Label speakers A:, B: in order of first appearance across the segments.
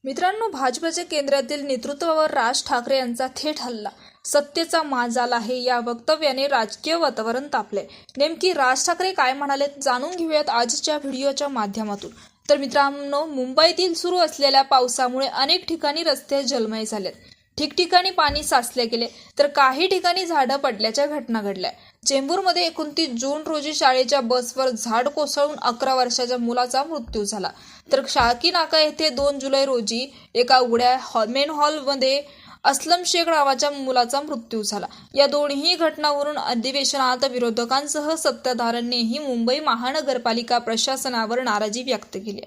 A: मित्रांनो, भाजपच्या केंद्रातील नेतृत्वावर राज ठाकरे यांचा थेट हल्ला. सत्तेचा माज आला आहे या वक्तव्याने राजकीय वातावरण तापले. नेमकी राज ठाकरे काय म्हणालेत जाणून घेऊयात आजच्या व्हिडिओच्या माध्यमातून. तर मित्रांनो, मुंबईतील सुरू असलेल्या पावसामुळे अनेक ठिकाणी रस्ते जलमय झालेत. ठिकठिकाणी पाणी साचले गेले तर काही ठिकाणी झाडं पडल्याच्या घटना घडल्या. चेंबूरमध्ये 29 जून रोजी शाळेच्या बसवर झाड कोसळून 11 वर्षाच्या मुलाचा मृत्यू झाला. तर शाकी नाका येथे 2 जुलै रोजी एका उघड्या मेन हॉलमध्ये असलम शेख नावाच्या मुलाचा मृत्यू झाला. या दोन्ही घटनांवरून अधिवेशनात विरोधकांसह सत्ताधाऱ्यांनीही मुंबई महानगरपालिका प्रशासनावर नाराजी व्यक्त केली.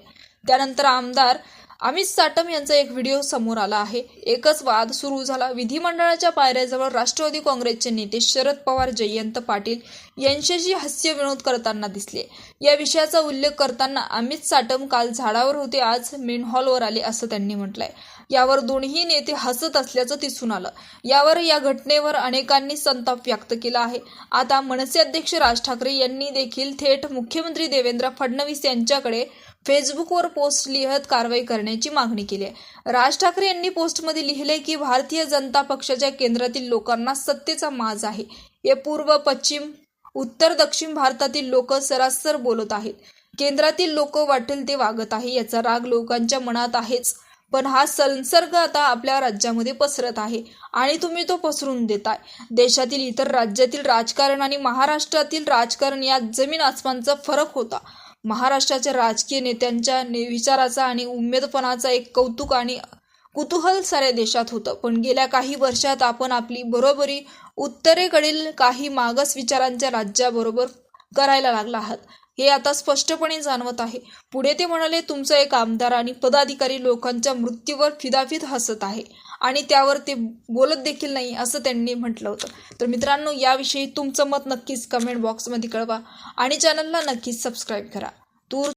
A: त्यानंतर आमदार अमित साटम यांचा एक व्हिडिओ समोर आला आहे. एकच वाद सुरू झाला. विधिमंडळाच्या पायऱ्याजवळ राष्ट्रवादी काँग्रेसचे नेते शरद पवार, जयंत पाटील यांच्याशी हास्य विनोद करताना दिसले. या विषयाचा उल्लेख करताना अमित साटम काल झाडावर होते, आज मेन हॉलवर आले असं त्यांनी म्हटलंय. यावर दोन्ही नेते हसत असल्याचं दिसून आलं. या घटनेवर अनेकांनी संताप व्यक्त केला आहे. आता मनसे अध्यक्ष राज ठाकरे यांनी देखील थेट मुख्यमंत्री देवेंद्र फडणवीस यांच्याकडे फेसबुकवर पोस्ट लिहत कारवाई करण्याची मागणी केली आहे. राज ठाकरे यांनी पोस्टमध्ये लिहिले की भारतीय जनता पक्षाच्या केंद्रातील लोकांना सत्तेचा माज आहे. हे पूर्व, पश्चिम, उत्तर, दक्षिण भारतातील लोक सरासर बोलत आहेत. केंद्रातील लोक वाटेल ते वागत आहे. याचा राग लोकांच्या मनात आहेच, पण हा संसर्ग आता आपल्या राज्यामध्ये पसरत आहे आणि तुम्ही तो पसरून देताय. देशातील इतर राज्यातील राजकारण आणि महाराष्ट्रातील राजकारण यात जमीन आसमानचा फरक होता. महाराष्ट्राच्या राजकीय नेत्यांच्या विचाराचा आणि उमेदपणाचा एक कौतुक आणि कुतूहल साऱ्या देशात होतं. पण गेल्या काही वर्षात आपण आपली बरोबरी उत्तरेकडील काही मागास विचारांच्या राज्याबरोबर करायला लागला आहात, हे आता स्पष्टपणे जाणवत आहे. पुढे ते म्हणाले, तुमचा एक आमदार आणि पदाधिकारी लोकांच्या मृत्यूवर फिदाफिद हसत आहे आणि त्यावर ते बोलत देखील नाही असं त्यांनी म्हटलं होतं. तर मित्रांनो, याविषयी तुमचं मत नक्कीच कमेंट बॉक्समध्ये कळवा आणि चॅनलला नक्कीच सबस्क्राईब करा.